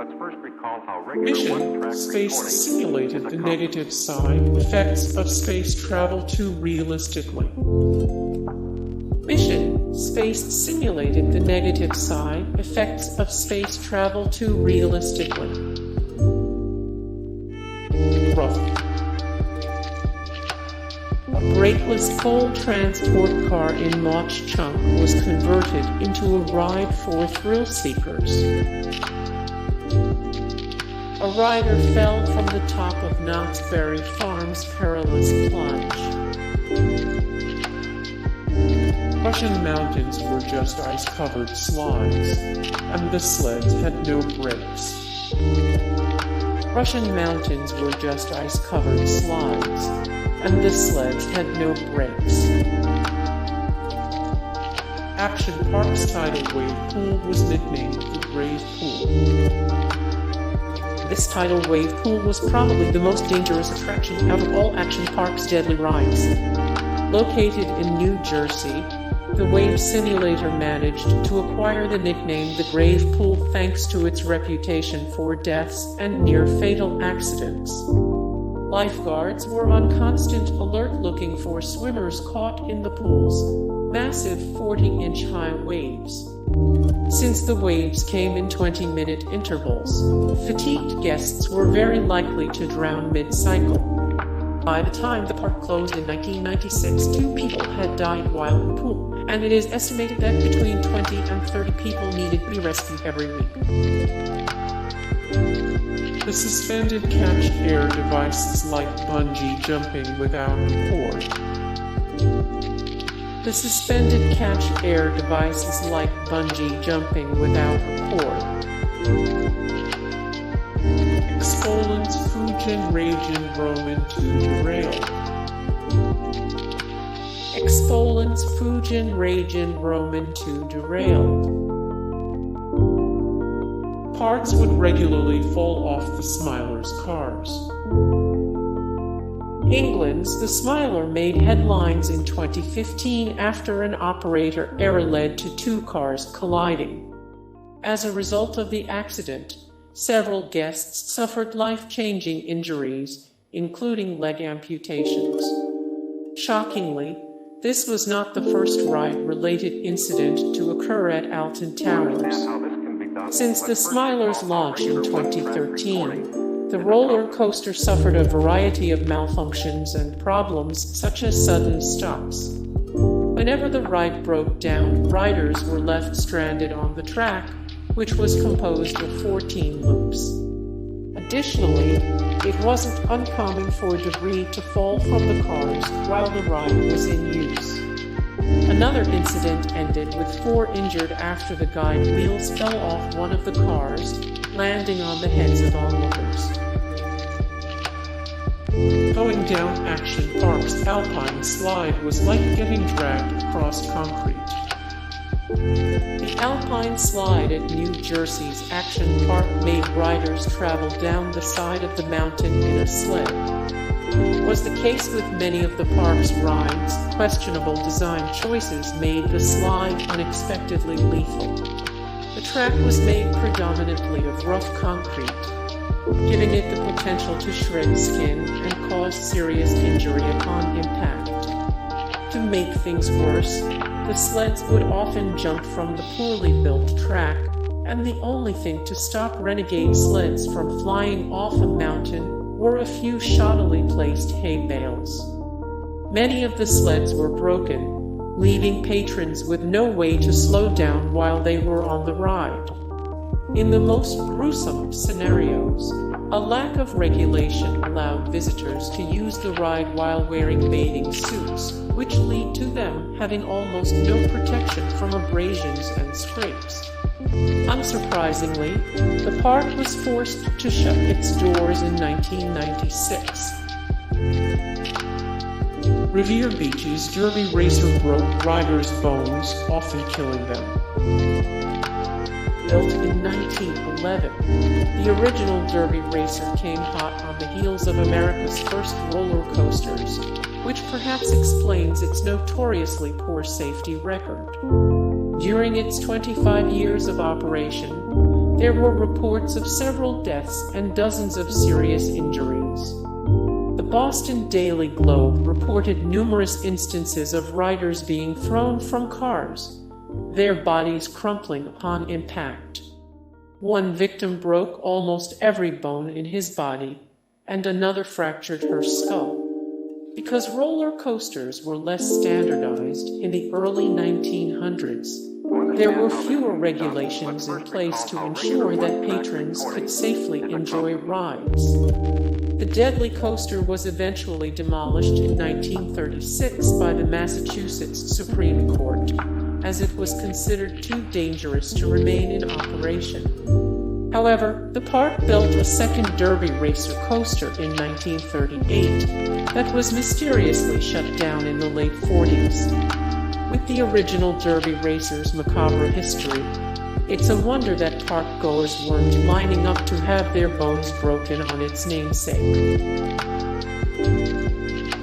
let's first recall how regular Mission: one-track Space recording simulated is the a negative side effects of space travel too realistically. Mission: Space simulated the negative side effects of space travel too realistically. Rough. A brakeless coal transport car in Mauch was converted into a ride for thrill seekers. A rider fell from the top of Knott's Berry Farm's Perilous Plunge. Russian mountains were just ice-covered slides, and the sleds had no brakes. Russian mountains were just ice-covered slides, and the sleds had no brakes. Action Park's tidal wave pool was nicknamed the Grave Pool. This tidal wave pool was probably the most dangerous attraction out of all Action Park's deadly rides. Located in New Jersey, the wave simulator managed to acquire the nickname the Grave Pool thanks to its reputation for deaths and near-fatal accidents. Lifeguards were on constant alert looking for swimmers caught in the pool's massive 40-inch high waves. Since the waves came in 20-minute intervals, fatigued guests were very likely to drown mid-cycle. By the time the park closed in 1996, 2 people had died while in the pool, and it is estimated that between 20 and 30 people needed to be rescued every week. The suspended catch air devices like bungee jumping without a cord. The suspended catch air devices like bungee jumping without a cord. Exponents Fujin Raijin Roman to Derailed. Exponents Fujin Raijin Roman to Derailed. Parts would regularly fall off the Smiler's cars. England's The Smiler made headlines in 2015 after an operator error led to 2 cars colliding. As a result of the accident, several guests suffered life-changing injuries, including leg amputations. Shockingly, this was not the first ride-related incident to occur at Alton Towers. Since the Smiler's launch in 2013, the roller coaster suffered a variety of malfunctions and problems, such as sudden stops. Whenever the ride broke down, riders were left stranded on the track, which was composed of 14 loops. Additionally, it wasn't uncommon for debris to fall from the cars while the ride was in use. Another incident ended with 4 injured after the guide wheels fell off one of the cars, landing on the heads of onlookers. Going down Action Park's Alpine slide was like getting dragged across concrete. The Alpine slide at New Jersey's Action Park made riders travel down the side of the mountain in a sled. Was the case with many of the park's rides, questionable design choices made the slide unexpectedly lethal. The track was made predominantly of rough concrete, giving it the potential to shred skin and cause serious injury upon impact. To make things worse, the sleds would often jump from the poorly built track, and the only thing to stop renegade sleds from flying off a mountain were a few shoddily placed hay bales. Many of the sleds were broken, leaving patrons with no way to slow down while they were on the ride. In the most gruesome scenarios, a lack of regulation allowed visitors to use the ride while wearing bathing suits, which lead to them having almost no protection from abrasions and scrapes. Unsurprisingly, the park was forced to shut its doors in 1996. Revere Beach's Derby racer broke riders' bones, often killing them. Built in 1911, the original Derby racer came hot on the heels of America's first roller coasters, which perhaps explains its notoriously poor safety record. During its 25 years of operation, There were reports of several deaths and dozens of serious injuries. The Boston Daily Globe reported numerous instances of riders being thrown from cars, their bodies crumpling upon impact. One victim broke almost every bone in his body, and another fractured her skull. Because roller coasters were less standardized in the early 1900s, there were fewer regulations in place to ensure that patrons could safely enjoy rides. The deadly coaster was eventually demolished in 1936 by the Massachusetts Supreme Court, as it was considered too dangerous to remain in operation. However, the park built a second Derby racer coaster in 1938 that was mysteriously shut down in the late 40s. With the original Derby racer's macabre history, it's a wonder that park goers weren't lining up to have their bones broken on its namesake.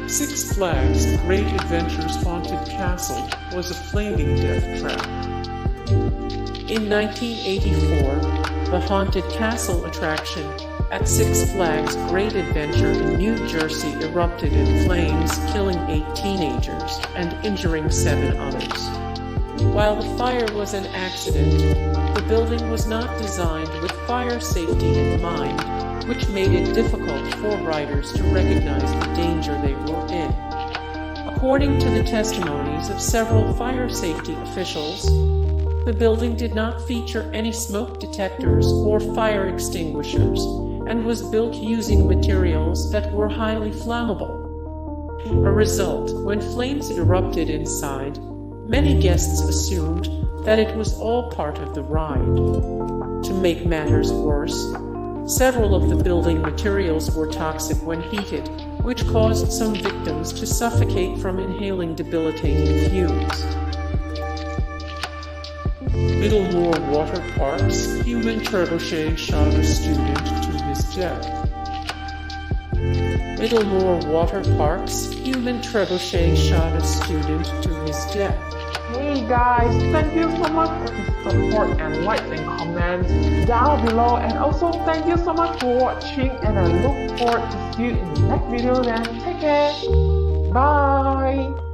Six Flags Great Adventures Haunted Castle was a flaming death trap. In 1984, the Haunted Castle attraction at Six Flags Great Adventure in New Jersey erupted in flames, killing 8 teenagers and injuring 7 others. While the fire was an accident, the building was not designed with fire safety in mind, which made it difficult for riders to recognize the danger they were in. According to the testimonies of several fire safety officials, the building did not feature any smoke detectors or fire extinguishers and was built using materials that were highly flammable. A result, when flames erupted inside, many guests assumed that it was all part of the ride. To make matters worse, several of the building materials were toxic when heated, which caused some victims to suffocate from inhaling debilitating fumes. Middlemore Water Park's human trebuchet shot a student to his death. Middlemore Water Park's human trebuchet shot a student to his death. Hey guys, thank you so much for the support and likes and comments down below, and also thank you so much for watching, and I look forward to see you in the next video. Then take care, bye.